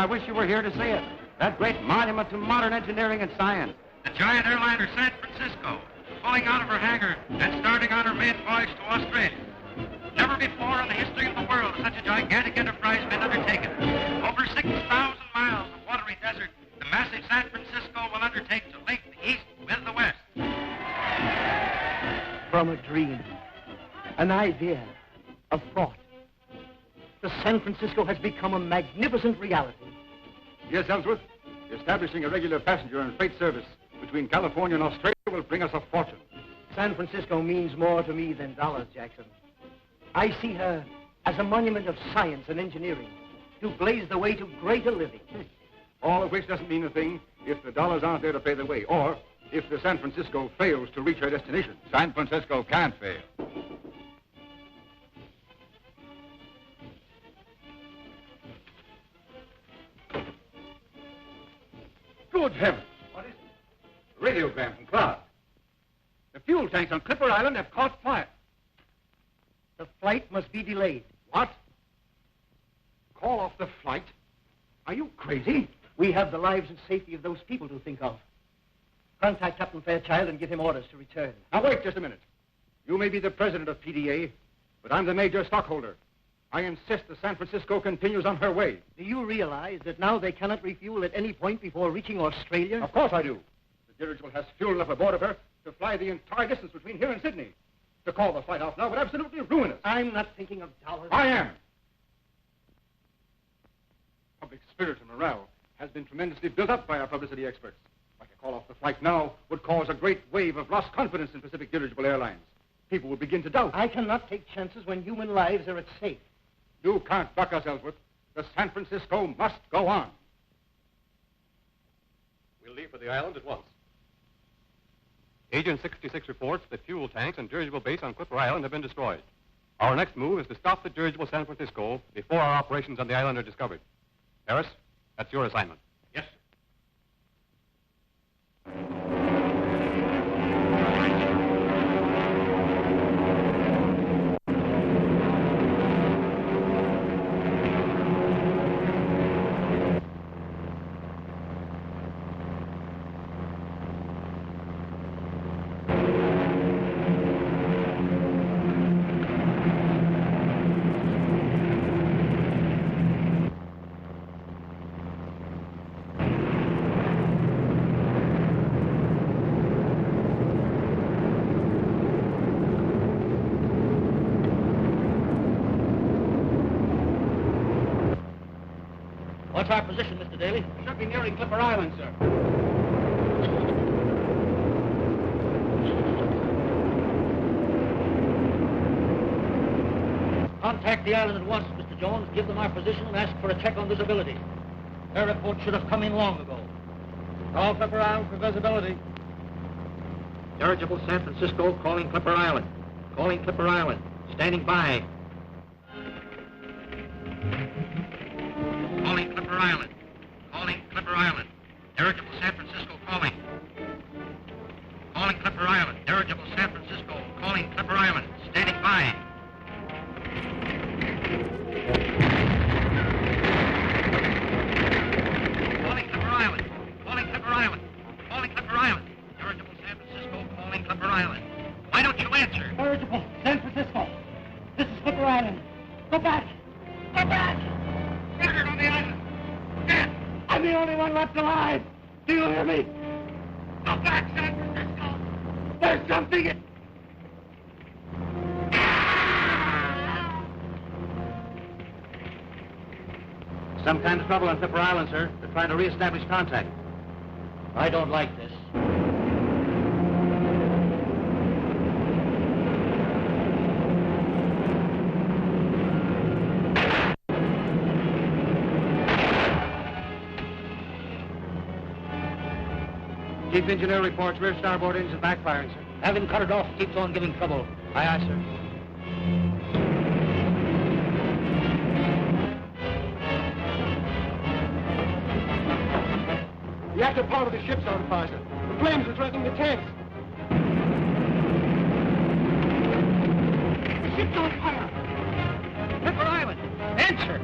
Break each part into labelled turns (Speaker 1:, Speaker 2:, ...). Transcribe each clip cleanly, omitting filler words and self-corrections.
Speaker 1: I wish you were here to see it. That great monument to modern engineering and science.
Speaker 2: The giant airliner San Francisco, pulling out of her hangar and starting on her maiden voyage to Australia. Never before in the history of the world has such a gigantic enterprise been undertaken. Over 6,000 miles of watery desert, the massive San Francisco will undertake to link the East with the West.
Speaker 3: From a dream, an idea, a thought, the San Francisco has become a magnificent reality.
Speaker 4: Yes, Ellsworth. Establishing a regular passenger and freight service between California and Australia will bring us a fortune.
Speaker 3: San Francisco means more to me than dollars, Jackson. I see her as a monument of science and engineering to blaze the way to greater living.
Speaker 4: All of which doesn't mean a thing if the dollars aren't there to pay the way, or if the San Francisco fails to reach her destination.
Speaker 5: San Francisco can't fail.
Speaker 4: Good heavens. What is it? Radiogram from Cloud. The fuel tanks on Clipper Island have caught fire.
Speaker 3: The flight must be delayed.
Speaker 4: What? Call off the flight? Are you crazy?
Speaker 3: We have the lives and safety of those people to think of. Contact Captain Fairchild and give him orders to return.
Speaker 4: Now, wait just a minute. You may be the president of PDA, but I'm the major stockholder. I insist the San Francisco continues on her way.
Speaker 3: Do you realize that now they cannot refuel at any point before reaching Australia?
Speaker 4: Of course I do. The dirigible has fuel enough aboard of her to fly the entire distance between here and Sydney. To call the flight off now would absolutely ruin us.
Speaker 3: I'm not thinking of dollars.
Speaker 4: I am. Public spirit and morale has been tremendously built up by our publicity experts. Like a call off the flight now would cause a great wave of lost confidence in Pacific Dirigible Airlines. People will begin to doubt.
Speaker 3: I cannot take chances when human lives are at stake.
Speaker 4: You can't buck us, Ellsworth. The San Francisco must go on.
Speaker 6: We'll leave for the island at once. Agent 66 reports that fuel tanks and dirigible base on Clipper Island have been destroyed. Our next move is to stop the dirigible San Francisco before our operations on the island are discovered. Harris, that's your assignment.
Speaker 4: Yes, sir.
Speaker 3: What's our position, Mr. Daly?
Speaker 4: Should be nearing Clipper Island, sir.
Speaker 3: Contact the island at once, Mr. Jones. Give them our position and ask for a check on visibility. Their report should have come in long ago.
Speaker 4: Call Clipper Island for visibility.
Speaker 2: Dirigible San Francisco calling Clipper Island. Calling Clipper Island. Standing by. Calling Clipper Island. Calling Clipper Island. Dirigible San Francisco calling. Calling Clipper Island. Dirigible San Francisco calling Clipper Island. Standing by. Calling Clipper Island. Calling Clipper Island. Calling Clipper Island. Dirigible San Francisco calling Clipper Island. Why don't you answer?
Speaker 3: Dirigible San Francisco. This is Clipper Island. Go back. Go back.
Speaker 2: Murdered on the island. Dead.
Speaker 3: I'm the only one left alive. Do you hear me?
Speaker 2: Go back, San Francisco.
Speaker 3: There's something in...
Speaker 1: Some kind of trouble on Clipper Island, sir. They're trying to reestablish contact.
Speaker 3: I don't like this.
Speaker 1: Chief engineer reports rear starboard engine backfiring, sir.
Speaker 3: Have him cut it off. Keeps on giving trouble.
Speaker 1: Aye, aye, sir.
Speaker 4: The active part of the ship's on fire, sir. The flames are threatening the tanks.
Speaker 3: The ship's on fire.
Speaker 2: Clipper Island. Answer.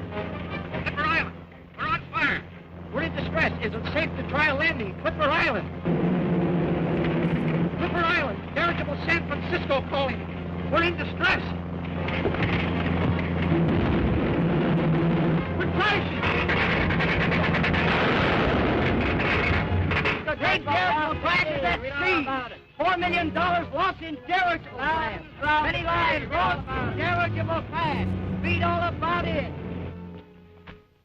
Speaker 2: Clipper Island. We're on fire.
Speaker 3: We're in distress. Is it safe to try a landing? Clipper Island. Clipper Island. Dirigible San Francisco calling. We're in distress. We're crashing. The great dirigible crashes at sea. $4 million lost in dirigible crash. Many lives lost in dirigible crash. Read all about it.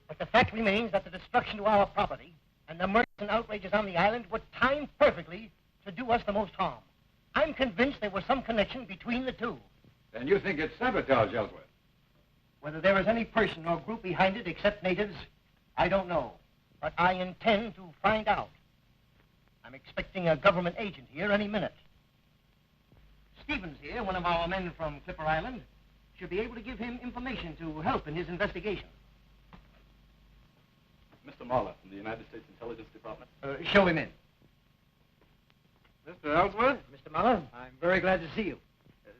Speaker 3: But the fact remains that the destruction to our property and the murders and outrages on the island were timed perfectly to do us the most harm. I'm convinced there was some connection between the two.
Speaker 4: Then you think it's sabotage, Ellsworth?
Speaker 3: Whether there is any person or group behind it except natives, I don't know. But I intend to find out. I'm expecting a government agent here any minute. Stevens here, one of our men from Clipper Island, should be able to give him information to help in his investigation.
Speaker 6: Mr. Mahler from the United States Intelligence Department.
Speaker 3: Show him in.
Speaker 4: Mr. Ellsworth?
Speaker 3: Mr. Muller, I'm very glad to see you.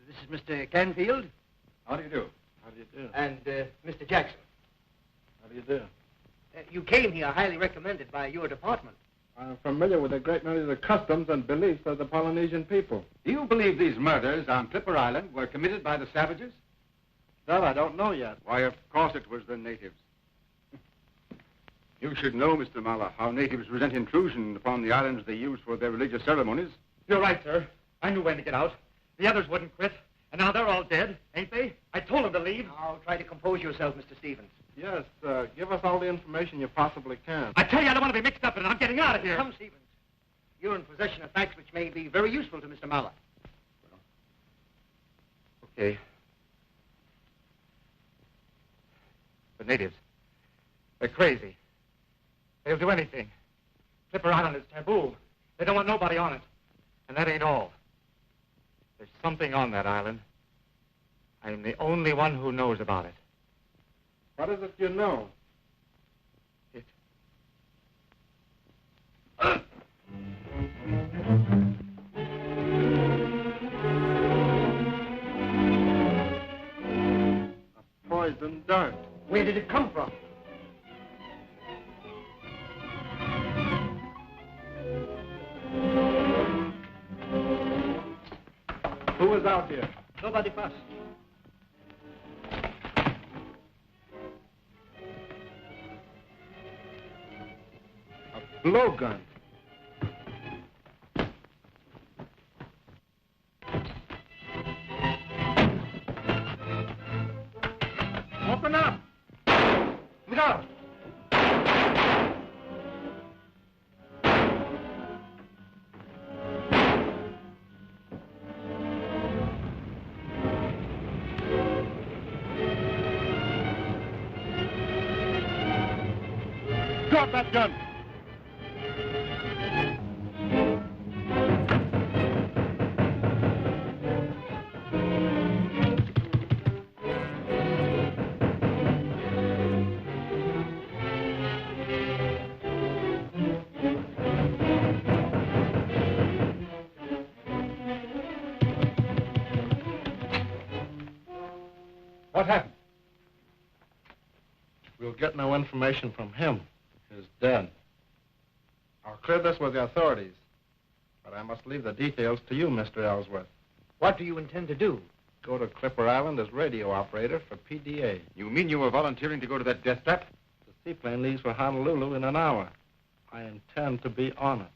Speaker 3: This is Mr. Canfield.
Speaker 4: How do you do? How do you do?
Speaker 3: And Mr. Jackson.
Speaker 4: How do you do?
Speaker 3: You came here highly recommended by your department.
Speaker 5: I'm familiar with a great many of the customs and beliefs of the Polynesian people.
Speaker 4: Do you believe these murders on Clipper Island were committed by the savages?
Speaker 5: That I don't know yet.
Speaker 4: Why, of course it was the natives. You should know, Mr. Mahler, how natives resent intrusion upon the islands they use for their religious ceremonies.
Speaker 2: You're right, sir. I knew when to get out. The others wouldn't quit. And now they're all dead, ain't they? I told them to leave.
Speaker 3: Now, try to compose yourself, Mr. Stevens.
Speaker 5: Yes, give us all the information you possibly can.
Speaker 2: I tell you, I don't want to be mixed up in it. I'm getting out of here.
Speaker 3: Come, Stevens. You're in possession of facts which may be very useful to Mr. Mahler.
Speaker 2: Okay. The natives. They're crazy. They'll do anything. Clipper Island is taboo. They don't want nobody on it. And that ain't all. There's something on that island. I'm the only one who knows about it.
Speaker 5: What is it you know?
Speaker 2: It.
Speaker 5: A poison dart.
Speaker 3: Where did it come from?
Speaker 5: Who was out here?
Speaker 3: Nobody fussed.
Speaker 5: A blowgun.
Speaker 2: Open up! Look out!
Speaker 5: Drop that gun.
Speaker 4: What happened?
Speaker 5: We'll get no information from him. He's dead. I'll clear this with the authorities, but I must leave the details to you, Mr. Ellsworth.
Speaker 7: What do you intend to do?
Speaker 5: Go to Clipper Island as radio operator for PDA.
Speaker 4: You mean you were volunteering to go to that death trap?
Speaker 5: The seaplane leaves for Honolulu in an hour. I intend to be on it.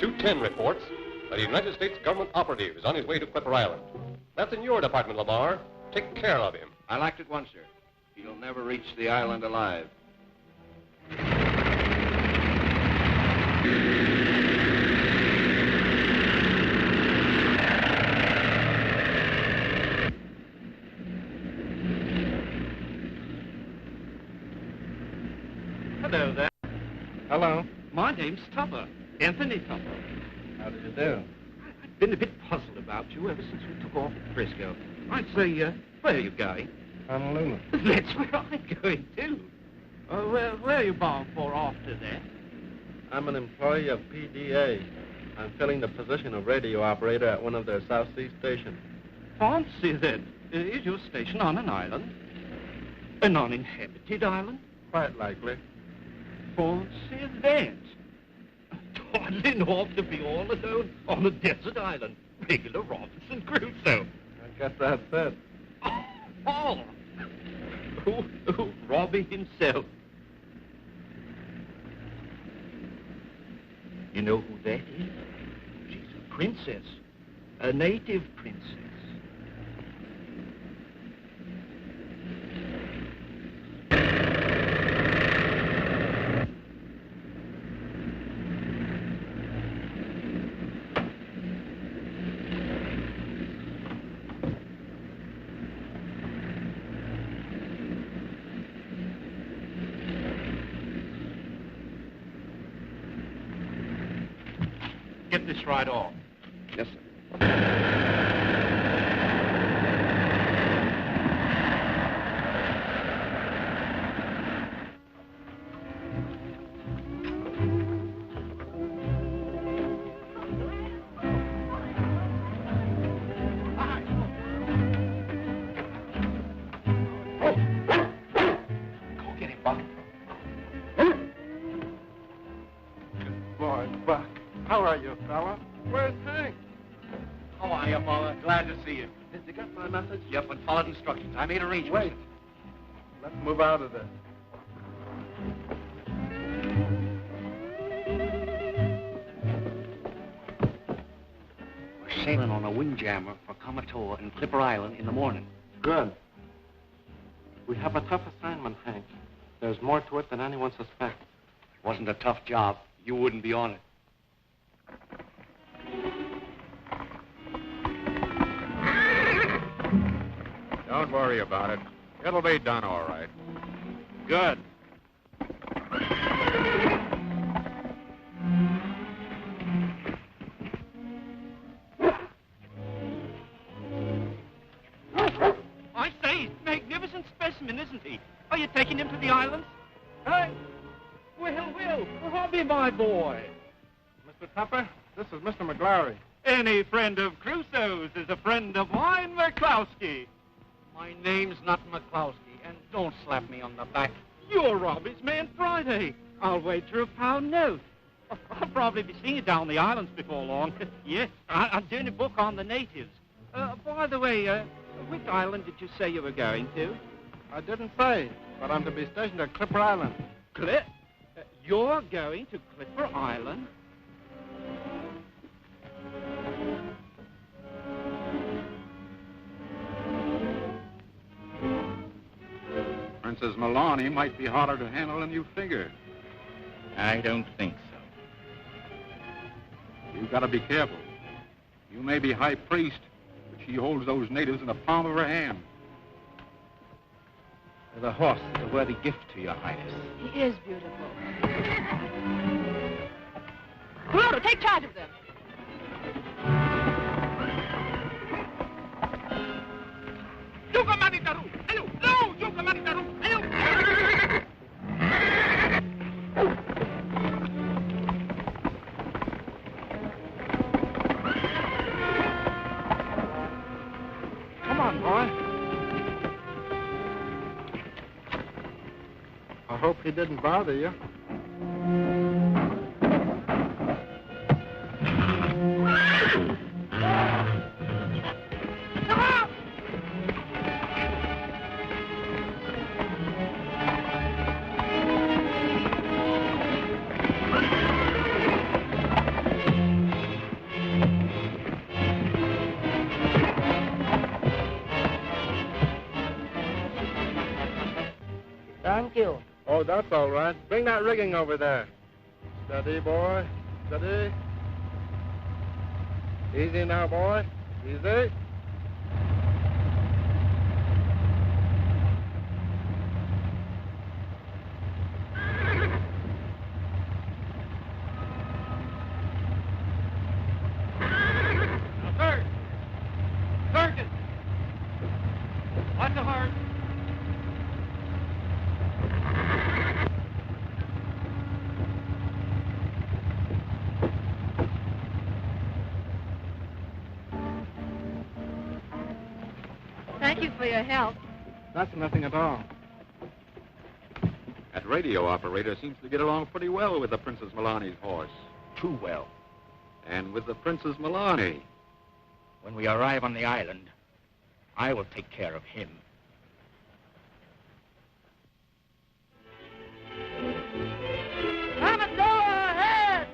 Speaker 6: .210 reports that a United States government operative is on his way to Clipper Island. That's in your department, Lamar. Take care of him.
Speaker 1: I liked it once, sir. He'll never reach the island alive.
Speaker 7: Hello there.
Speaker 5: Hello.
Speaker 7: My name's Tupper. Anthony Tupper.
Speaker 5: How do you do?
Speaker 7: I've been a bit puzzled about you ever since we took off at Frisco. I'd say, where are you going?
Speaker 5: Honolulu.
Speaker 7: That's where I'm going, too. Where are you bound for after that?
Speaker 5: I'm an employee of PDA. I'm filling the position of radio operator at one of their South Sea stations.
Speaker 7: Fancy that. Is your station on an island? An uninhabited island?
Speaker 5: Quite likely.
Speaker 7: Fancy that. Darling ought to be all alone on a desert island. Regular Robinson Crusoe.
Speaker 5: I guess that's it.
Speaker 7: Oh, Robbie himself. You know who that is? She's a princess. A native princess. Get this right off.
Speaker 1: Yes, sir.
Speaker 7: Go get him, Buck.
Speaker 5: Good boy, Buck. How are you, fella? Where's Hank?
Speaker 1: How are you, Father? Glad to see you. Did you get my message? Yep, and followed instructions. I made arrangements.
Speaker 5: Wait. Let's move out of this.
Speaker 1: We're sailing on a windjammer for Kamatoa and Clipper Island in the morning.
Speaker 5: Good. We have a tough assignment, Hank. There's more to it than anyone suspects.
Speaker 1: It wasn't a tough job. You wouldn't be on it.
Speaker 6: Don't worry about it. It'll be done all right.
Speaker 1: Good.
Speaker 7: I say, magnificent specimen, isn't he? Are you taking him to the islands? Hey? Well, Robbie, my boy.
Speaker 5: Mr. Tupper, this is Mr. McGlary.
Speaker 7: Any friend of Crusoe's is a friend of mine, McCloskey.
Speaker 3: My name's not McCloskey, and don't slap me on the back.
Speaker 7: You're Robbie's man Friday. I'll wager a pound note. I'll probably be seeing you down the islands before long. Yes, I'm doing a book on the natives. By the way, which island did you say you were going to?
Speaker 5: I didn't say, but I'm to be stationed at Clipper Island.
Speaker 7: You're going to Clipper Island?
Speaker 6: Princess Maloney might be harder to handle than you figure.
Speaker 7: I don't think so.
Speaker 6: You've got to be careful. You may be high priest, but she holds those natives in the palm of her hand.
Speaker 7: The horse is a worthy gift to your highness.
Speaker 8: He is beautiful. Crusoe, take charge of them.
Speaker 5: he didn't bother you.
Speaker 3: Thank you.
Speaker 5: Oh, that's all right. Bring that rigging over there. Steady, boy. Steady. Easy now, boy. Easy.
Speaker 7: Now, Sergeant! Watch the heart.
Speaker 8: Thank you for your help.
Speaker 5: That's nothing at all.
Speaker 1: That radio operator seems to get along pretty well with the Princess Milani's horse.
Speaker 9: Too well.
Speaker 1: And with the Princess Milani.
Speaker 9: When we arrive on the island, I will take care of him.
Speaker 3: Commodore ahead!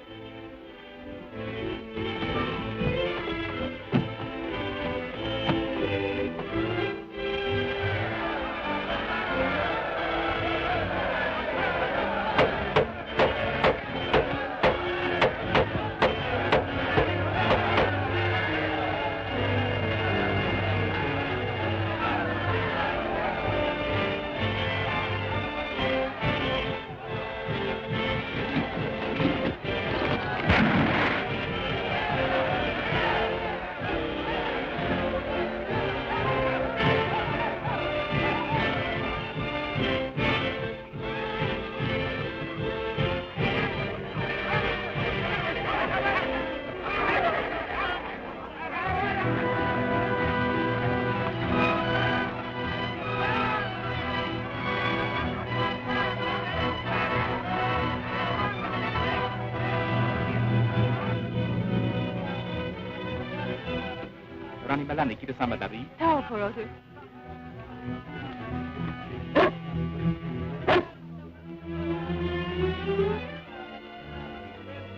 Speaker 9: Rani Malani, kita sama dari.
Speaker 8: Tao, Crusoe.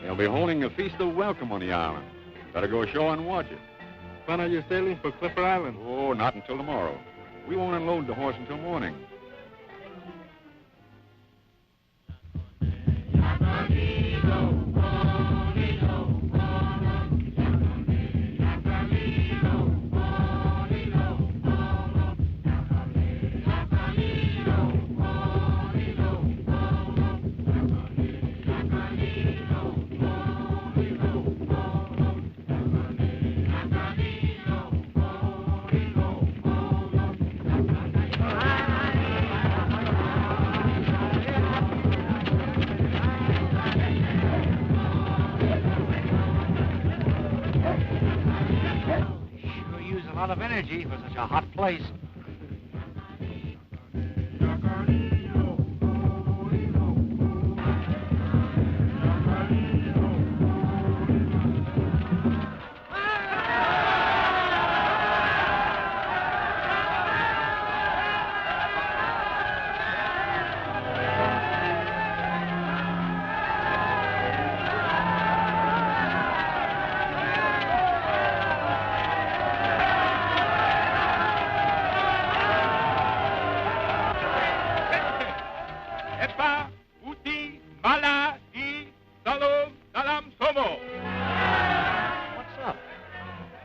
Speaker 1: They'll be holding a feast of welcome on the island. Better go ashore and watch it.
Speaker 5: When are you sailing for Clipper Island?
Speaker 1: Oh, not until tomorrow. We won't unload the horse until morning.
Speaker 9: A lot of energy for such a hot place.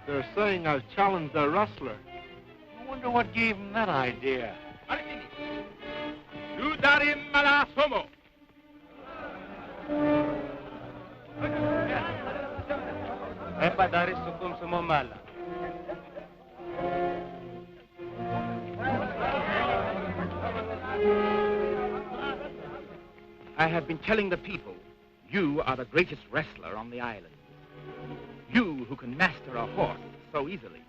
Speaker 5: They're saying I've challenged a wrestler.
Speaker 9: I wonder what gave him that idea. I have been telling the people, you are the greatest wrestler on the island. You, who can master a horse so easily,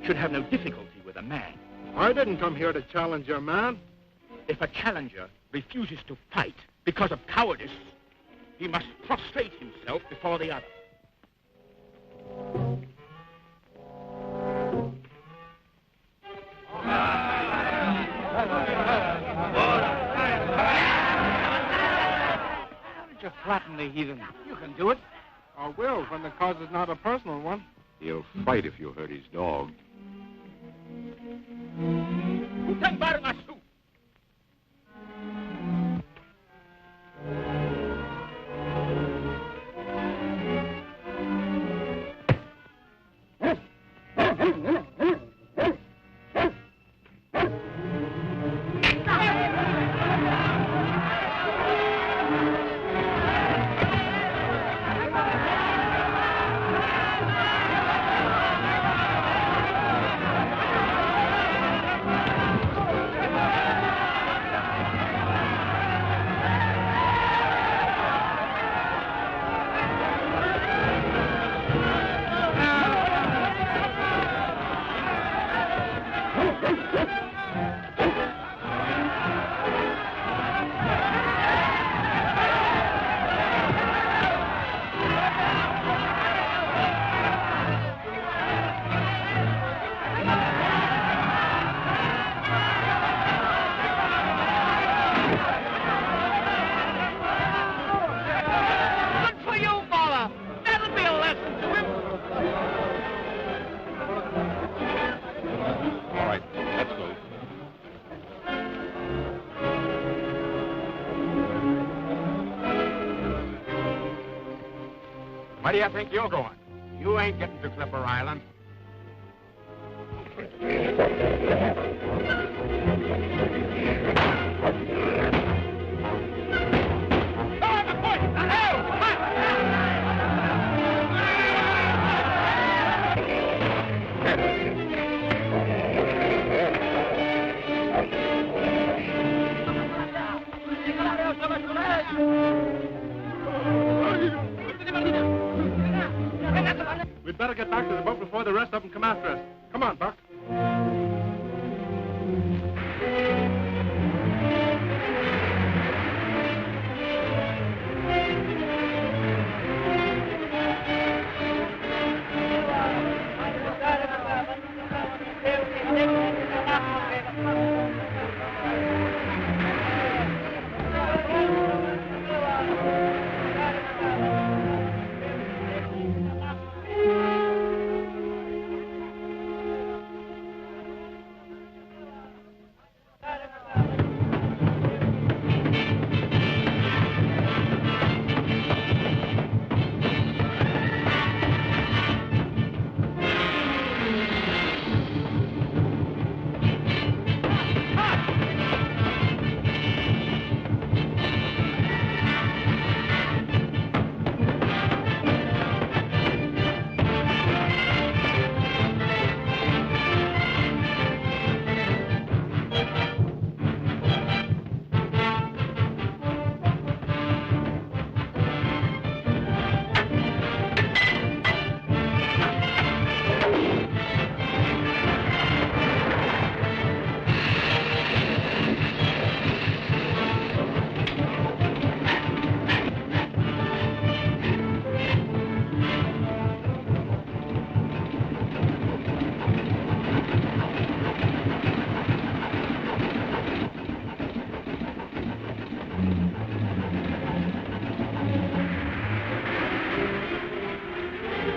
Speaker 9: should have no difficulty with a man.
Speaker 5: I didn't come here to challenge your man.
Speaker 9: If a challenger refuses to fight because of cowardice, he must prostrate himself before the other.
Speaker 7: You flatten the heathen. You can do it.
Speaker 5: I will, when the cause is not a personal one.
Speaker 6: He'll fight if you hurt his dog.
Speaker 9: Utang barang asu.
Speaker 5: Where do you think you're going? You ain't getting to Clipper Island. We'd better get back to the boat before the rest of them come after us. Come on, Buck.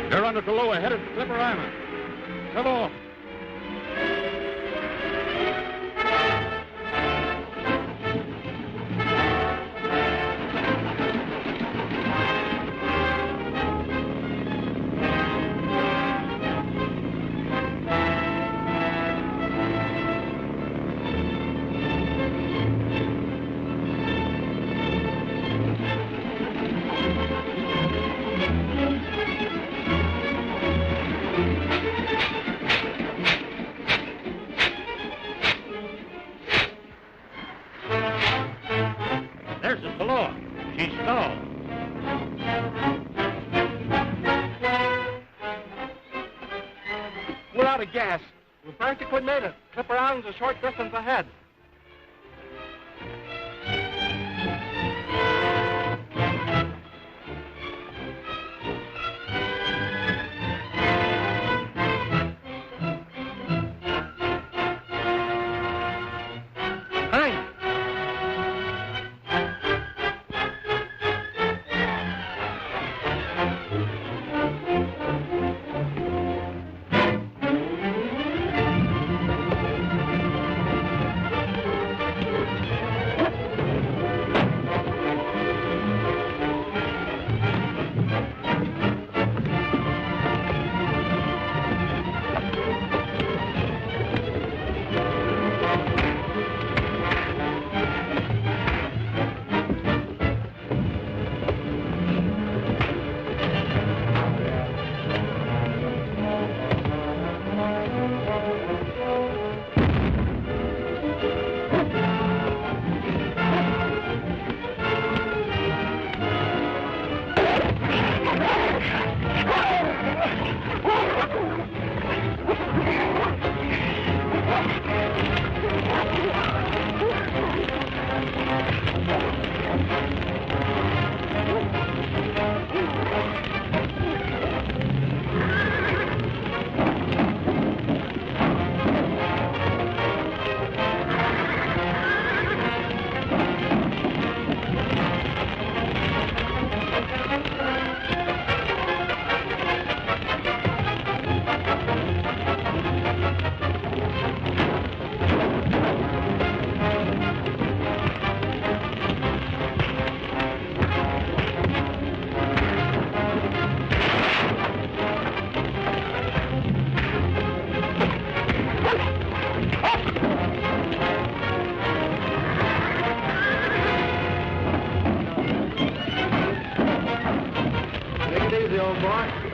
Speaker 6: They're under Toloa, headed for Clipper Island. Come on.
Speaker 7: There's the Toloa. She's stalled.
Speaker 5: We're out of gas. We practically made it. Clipper Island's a short distance ahead. old boy.